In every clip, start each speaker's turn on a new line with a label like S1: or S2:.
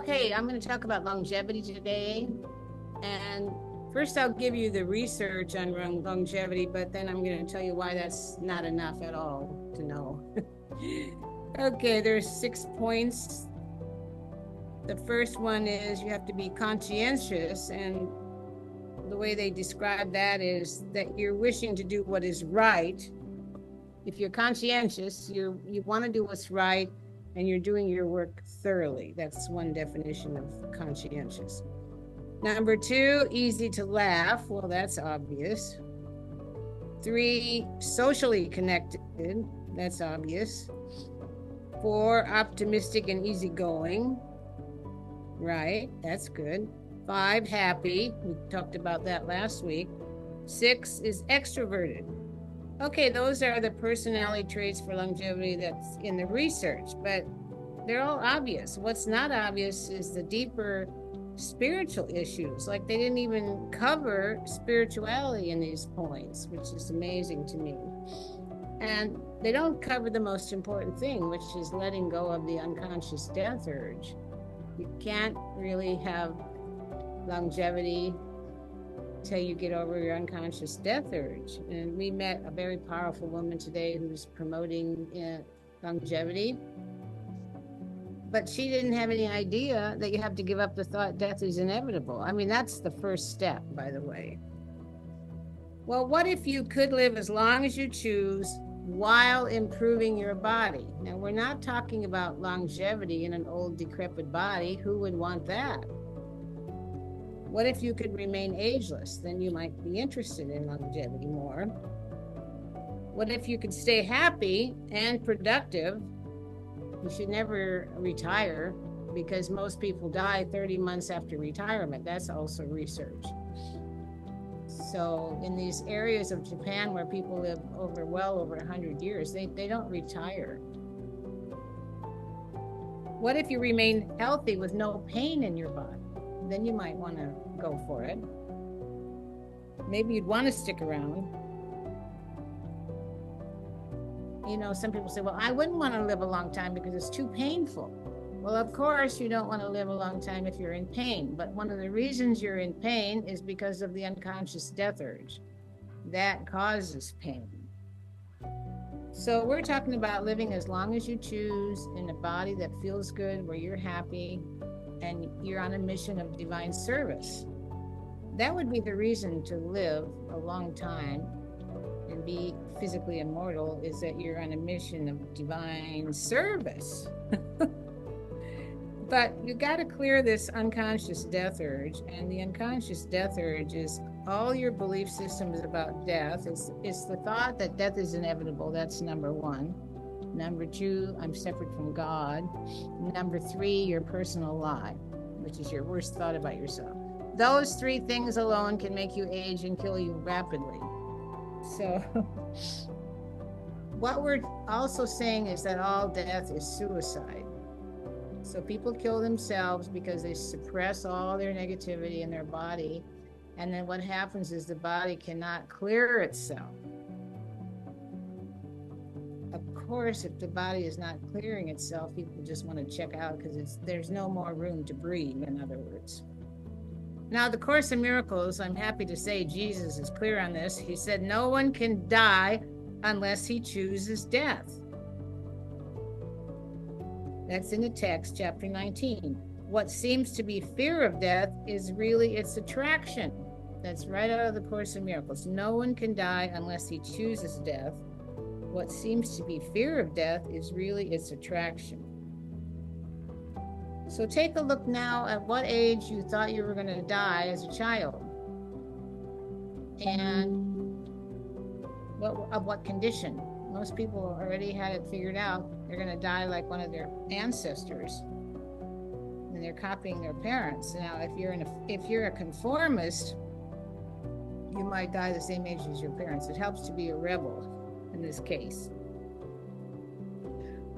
S1: Okay, I'm going to talk about longevity today. And first, I'll give you the research on longevity, but then I'm going to tell you why that's not enough at all to know. Okay, there's 6 points. The first one is you have to be conscientious, and the way they describe that is that you're wishing to do what is right. If you're conscientious, you want to do what's right, and you're doing your work thoroughly. That's one definition of conscientious. Number two, easy to laugh. Well, that's obvious. Three, socially connected. That's obvious. Four, optimistic and easygoing. Right, that's good. Five, happy. We talked about that last week. Six is extroverted. Okay, those are the personality traits for longevity that's in the research, but they're all obvious. What's not obvious is the deeper spiritual issues. Like they didn't even cover spirituality in these points, which is amazing to me. And they don't cover the most important thing, which is letting go of the unconscious death urge. You can't really have longevity till you get over your unconscious death urge. And we met a very powerful woman today who's promoting longevity. But she didn't have any idea that you have to give up the thought death is inevitable. I mean, that's the first step, by the way. Well, what if you could live as long as you choose while improving your body? Now, we're not talking about longevity in an old, decrepit body. Who would want that? What if you could remain ageless? Then you might be interested in longevity more. What if you could stay happy and productive? You should never retire because most people die 30 months after retirement. That's also research. So in these areas of Japan where people live well over 100 years, they don't retire. What if you remain healthy with no pain in your body? Then you might want to go for it. Maybe you'd want to stick around. You know, some people say, well, I wouldn't want to live a long time because it's too painful. Well, of course, you don't want to live a long time if you're in pain. But one of the reasons you're in pain is because of the unconscious death urge. That causes pain. So we're talking about living as long as you choose in a body that feels good, where you're happy, and you're on a mission of divine service. That would be the reason to live a long time and be physically immortal, is that you're on a mission of divine service. But you got to clear this unconscious death urge, and the unconscious death urge is all your belief systems about death. It's the thought that death is inevitable. That's number one. Number two, I'm separate from God. Number three, your personal lie, which is your worst thought about yourself. Those three things alone can make you age and kill you rapidly. So what we're also saying is that all death is suicide. So people kill themselves because they suppress all their negativity in their body. And then what happens is the body cannot clear itself. Of course, if the body is not clearing itself, people just want to check out because there's no more room to breathe, in other words. Now, the Course in Miracles, I'm happy to say Jesus is clear on this. He said, no one can die unless he chooses death. That's in the text, chapter 19. What seems to be fear of death is really its attraction. That's right out of the Course in Miracles. No one can die unless he chooses death. What seems to be fear of death is really its attraction. So take a look now at what age you thought you were going to die as a child. And what condition. Most people already had it figured out. They're going to die like one of their ancestors. And they're copying their parents. Now, if you're a conformist, you might die the same age as your parents. It helps to be a rebel in this case.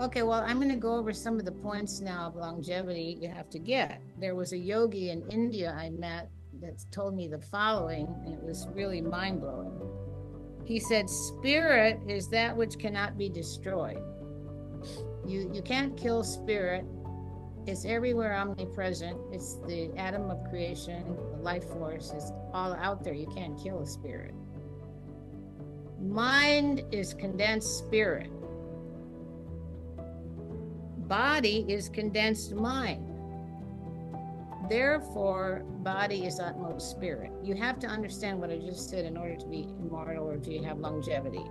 S1: Okay, well, I'm going to go over some of the points now of longevity you have to get. There was a yogi in India I met that told me the following, and it was really mind-blowing. He said, spirit is that which cannot be destroyed. You can't kill spirit, It's everywhere, omnipresent. It's the atom of creation, the life force is all out there. You can't kill a spirit. Mind is condensed spirit. Body is condensed mind. Therefore, body is utmost spirit. You have to understand what I just said in order to be immortal or to have longevity.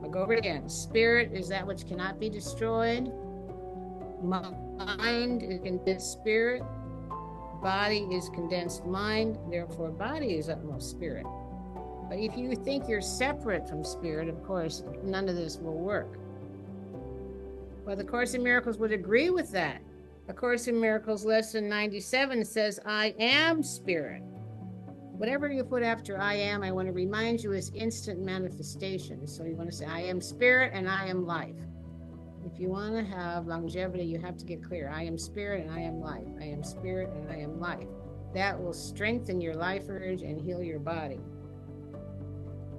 S1: I'll go over it again. Spirit is that which cannot be destroyed. Mind is condensed spirit. Body is condensed mind. Therefore, body is utmost spirit. But if you think you're separate from spirit, of course, none of this will work. Well, the Course in Miracles would agree with that. A Course in Miracles lesson 97 says, I am spirit. Whatever you put after I am, I want to remind you is instant manifestation. So you want to say, I am spirit and I am life. If you want to have longevity, you have to get clear. I am spirit and I am life. I am spirit and I am life. That will strengthen your life urge and heal your body.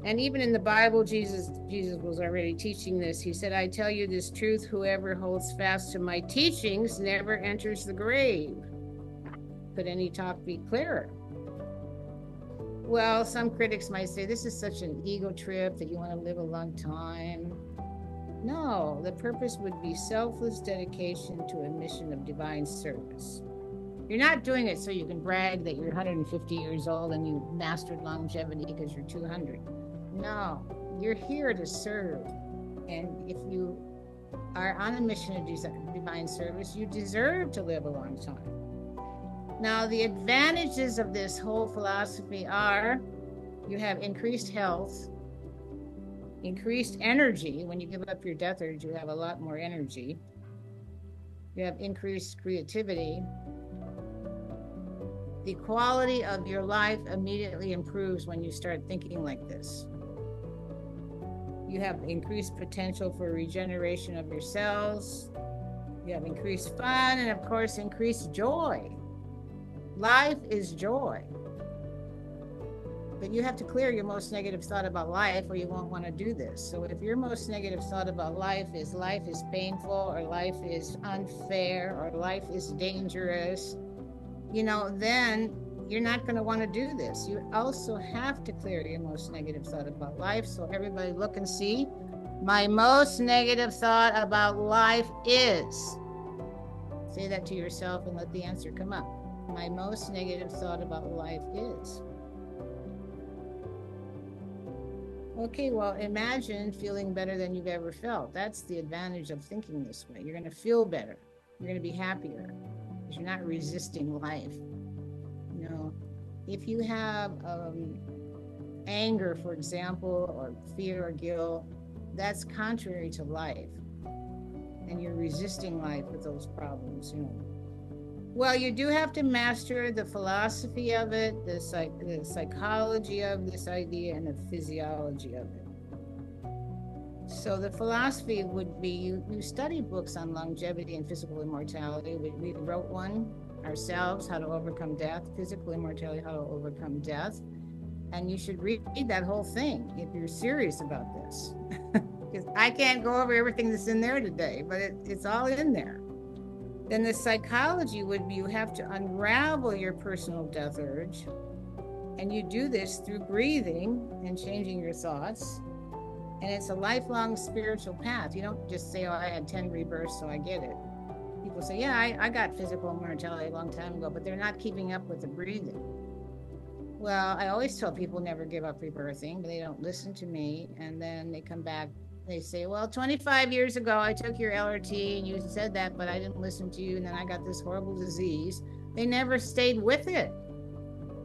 S1: And even in the Bible, Jesus was already teaching this. He said, I tell you this truth, whoever holds fast to my teachings never enters the grave. Could any talk be clearer? Well, some critics might say this is such an ego trip that you want to live a long time. No, the purpose would be selfless dedication to a mission of divine service. You're not doing it so you can brag that you're 150 years old and you mastered longevity because you're 200. No, you're here to serve. And if you are on a mission of divine service, you deserve to live a long time. Now, the advantages of this whole philosophy are you have increased health, increased energy. When you give up your death urge, you have a lot more energy. You have increased creativity. The quality of your life immediately improves when you start thinking like this. You have increased potential for regeneration of your cells. You have increased fun and, of course, increased joy. Life is joy. But you have to clear your most negative thought about life or you won't want to do this. So if your most negative thought about life is painful or life is unfair or life is dangerous, then you're not going to want to do this. You also have to clear your most negative thought about life. So everybody look and see. My most negative thought about life is. Say that to yourself and let the answer come up. My most negative thought about life is. Okay, well, imagine feeling better than you've ever felt. That's the advantage of thinking this way. You're going to feel better. You're going to be happier because you're not resisting life. If you have anger, for example, or fear or guilt, that's contrary to life. And you're resisting life with those problems, Well, you do have to master the philosophy of it, the psychology of this idea, and the physiology of it. So the philosophy would be, you study books on longevity and physical immortality. We wrote one ourselves, How to Overcome Death, Physical Immortality, How to Overcome Death. And you should read that whole thing if you're serious about this. Because I can't go over everything that's in there today, but it's all in there. Then the psychology would be you have to unravel your personal death urge. And you do this through breathing and changing your thoughts. And it's a lifelong spiritual path. You don't just say, oh, I had 10 rebirths, so I get it. People say, yeah, I got physical immortality a long time ago, but they're not keeping up with the breathing. Well, I always tell people never give up rebirthing, but they don't listen to me. And then they come back, they say, well, 25 years ago, I took your LRT and you said that, but I didn't listen to you. And then I got this horrible disease. They never stayed with it.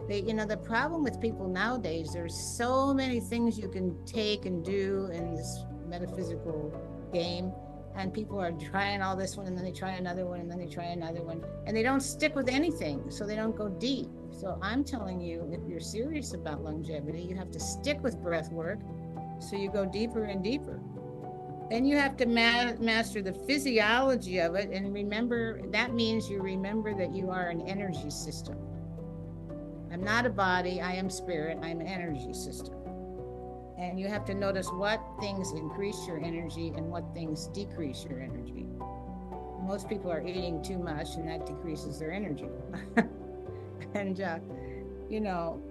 S1: The problem with people nowadays, there's so many things you can take and do in this metaphysical game. And people are trying all this one, and then they try another one, and then they try another one. And they don't stick with anything, so they don't go deep. So I'm telling you, if you're serious about longevity, you have to stick with breath work, so you go deeper and deeper. Then you have to master the physiology of it, and remember, that means you remember that you are an energy system. I'm not a body, I am spirit, I'm an energy system. And you have to notice what things increase your energy and what things decrease your energy. most people are eating too much, and that decreases their energy. And, you know,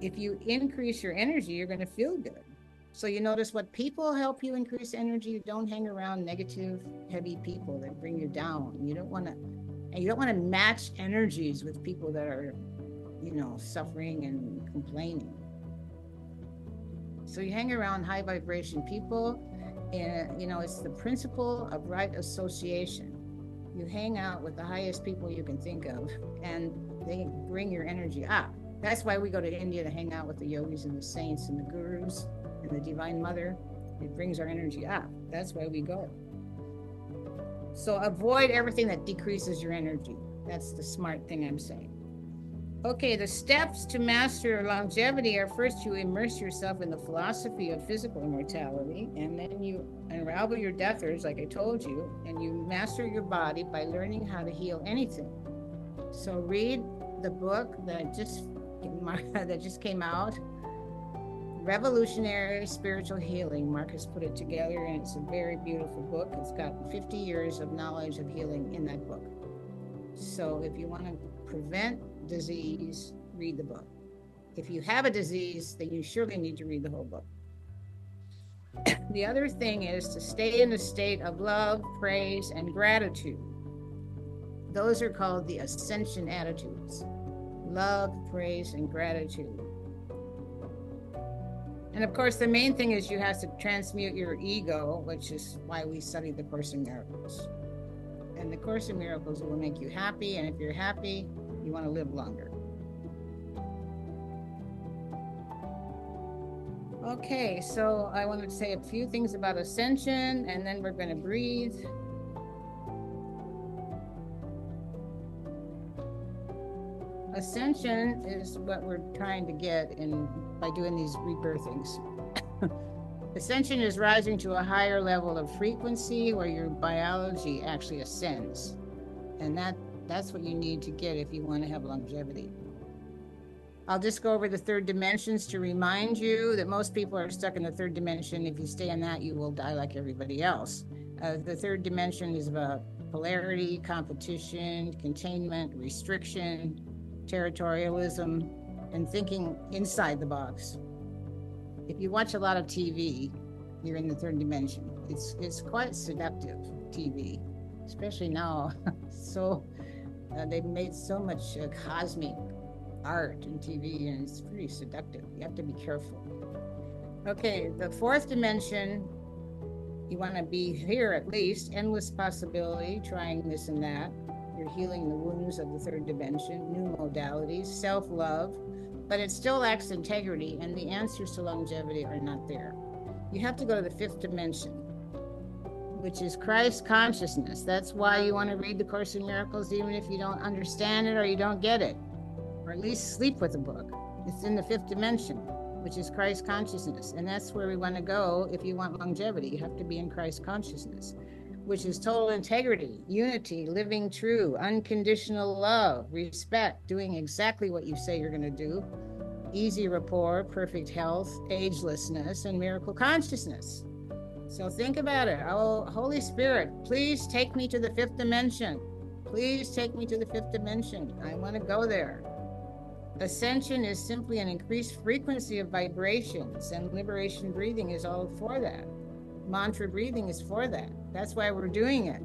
S1: if you increase your energy, you're going to feel good. So you notice what people help you increase energy. You don't hang around negative, heavy people that bring you down. You don't want to match energies with people that are, you know, suffering and complaining. So you hang around high vibration people, and, you know, it's the principle of right association. You hang out with the highest people you can think of, and they bring your energy up. That's why we go to India, to hang out with the yogis and the saints and the gurus and the Divine Mother. It brings our energy up. That's why we go. So avoid everything that decreases your energy. That's the smart thing I'm saying. Okay, the steps to master longevity are: first, you immerse yourself in the philosophy of physical immortality, and then you unravel your deathers, like I told you, and you master your body by learning how to heal anything. So read the book that just came out, Revolutionary Spiritual Healing. Marcus put it together, and it's a very beautiful book. It's got 50 years of knowledge of healing in that book. So if you want to prevent disease, read the book. If you have a disease, then you surely need to read the whole book. The other thing is to stay in a state of love, praise, and gratitude. Those are called the ascension attitudes: love, praise, and gratitude. And of course, the main thing is you have to transmute your ego, which is why we study the Course in Miracles. And the Course in Miracles will make you happy, and if you're happy, you want to live longer. Okay, so I wanted to say a few things about ascension, and then we're going to breathe. Ascension is what we're trying to get in by doing these rebirthings. Ascension is rising to a higher level of frequency where your biology actually ascends. And that's what you need to get if you want to have longevity. I'll just go over the third dimensions to remind you that most people are stuck in the third dimension. If you stay in that, you will die like everybody else. The third dimension is about polarity, competition, containment, restriction, territorialism, and thinking inside the box. If you watch a lot of TV, you're in the third dimension. It's quite seductive, TV, especially now. So they've made so much cosmic art and TV, and it's pretty seductive. You have to be careful. Okay, the fourth dimension, you want to be here at least, endless possibility, trying this and that. You're healing the wounds of the third dimension, new modalities, self-love, but it still lacks integrity, and the answers to longevity are not there. You have to go to the fifth dimension, which is Christ consciousness. That's why you want to read the Course in Miracles, even if you don't understand it or you don't get it, or at least sleep with the book. It's in the fifth dimension, which is Christ consciousness, and that's where we want to go if you want longevity. You have to be in Christ consciousness, which is total integrity, unity, living true, unconditional love, respect, doing exactly what you say you're going to do, easy rapport, perfect health, agelessness, and miracle consciousness. So think about it. Oh, Holy Spirit, please take me to the fifth dimension. Please take me to the fifth dimension. I want to go there. Ascension is simply an increased frequency of vibrations, and liberation breathing is all for that. Mantra breathing is for that. That's why we're doing it.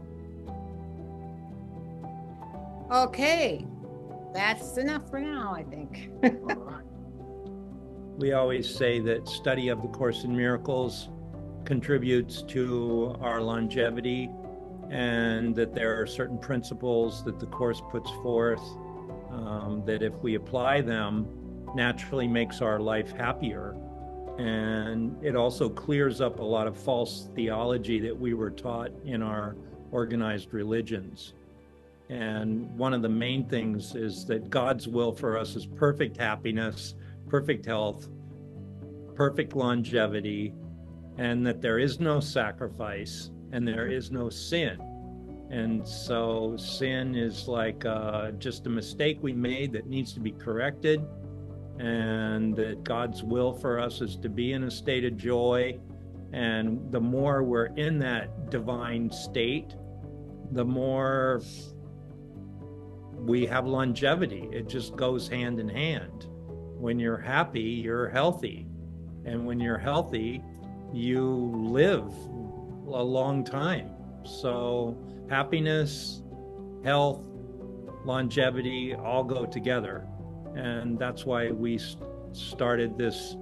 S1: Okay, that's enough for now, I think.
S2: We always say that study of the Course in Miracles contributes to our longevity, and that there are certain principles that the Course puts forth that if we apply them, naturally makes our life happier. And it also clears up a lot of false theology that we were taught in our organized religions. And one of the main things is that God's will for us is perfect happiness, perfect health, perfect longevity, and that there is no sacrifice and there is no sin. And so sin is like just a mistake we made that needs to be corrected, and that God's will for us is to be in a state of joy. And the more we're in that divine state, the more we have longevity. It just goes hand in hand. When you're happy, you're healthy. And when you're healthy, you live a long time. So happiness, health, longevity all go together. And that's why we started this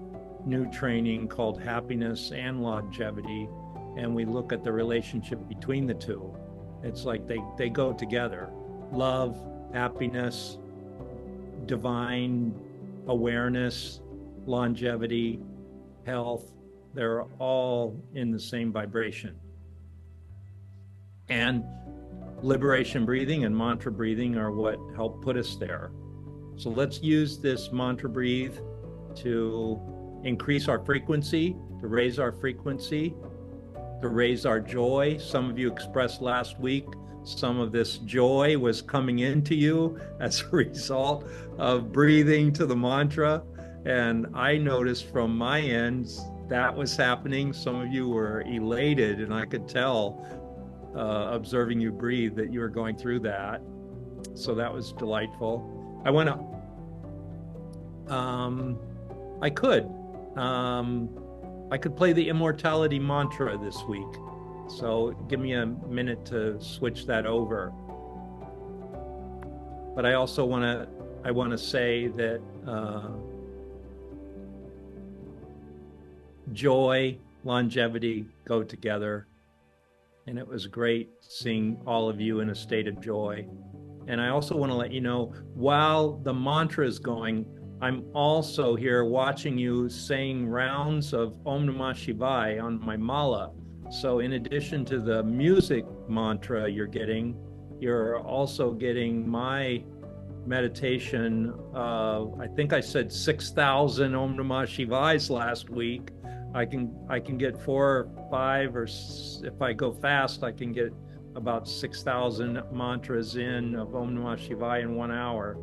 S2: new training called Happiness and Longevity. And we look at the relationship between the two. It's like they go together. Love, happiness, divine awareness, longevity, health, they're all in the same vibration. And liberation breathing and mantra breathing are what help put us there. So let's use this mantra breathe to increase our frequency, to raise our frequency, to raise our joy. Some of you expressed last week some of this joy was coming into you as a result of breathing to the mantra. And I noticed from my end that was happening. Some of you were elated, and I could tell observing you breathe that you were going through that. So that was delightful. I could play the immortality mantra this week. So give me a minute to switch that over. But I also want to say that joy, longevity go together. And it was great seeing all of you in a state of joy. And I also want to let you know, while the mantra is going, I'm also here watching you saying rounds of Om Namah Shivaya on my mala. So in addition to the music mantra you're also getting my meditation. I think I said 6,000 Om Namah Shivayas last week. I can get 4 or 5, or if I go fast, I can get about 6,000 mantras in of Om Namah Shivaya in 1 hour.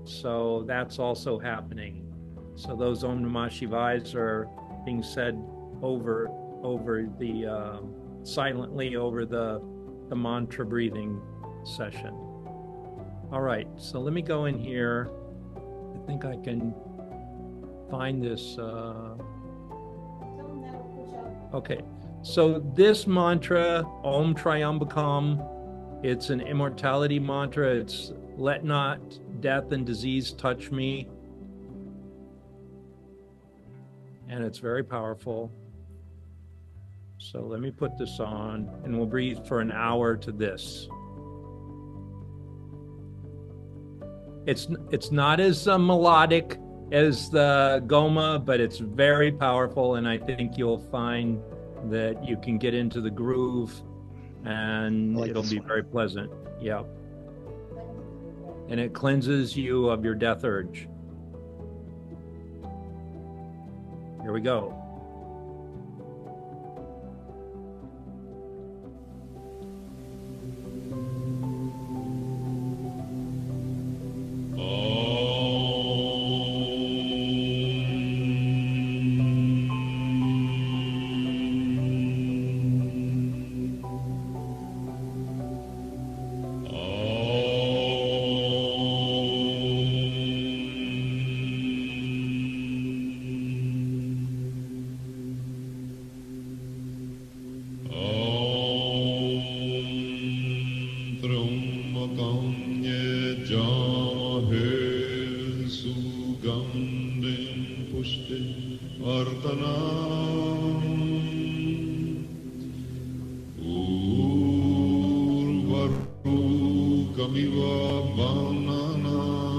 S2: So that's also happening. So those Om Namah Shivayas are being said over the silently over the mantra breathing session. All right, so let me go in here. I think I can find this. Okay, so this mantra, Om Triambakam, it's an immortality mantra. It's let not death and disease touch me. And it's very powerful. So let me put this on, and we'll breathe for an hour to this. It's not as melodic as the Goma, but it's very powerful, and I think you'll find that you can get into the groove, and it'll be very pleasant. Yeah. And it cleanses you of your death urge. Here we go.
S3: Kamiva Banana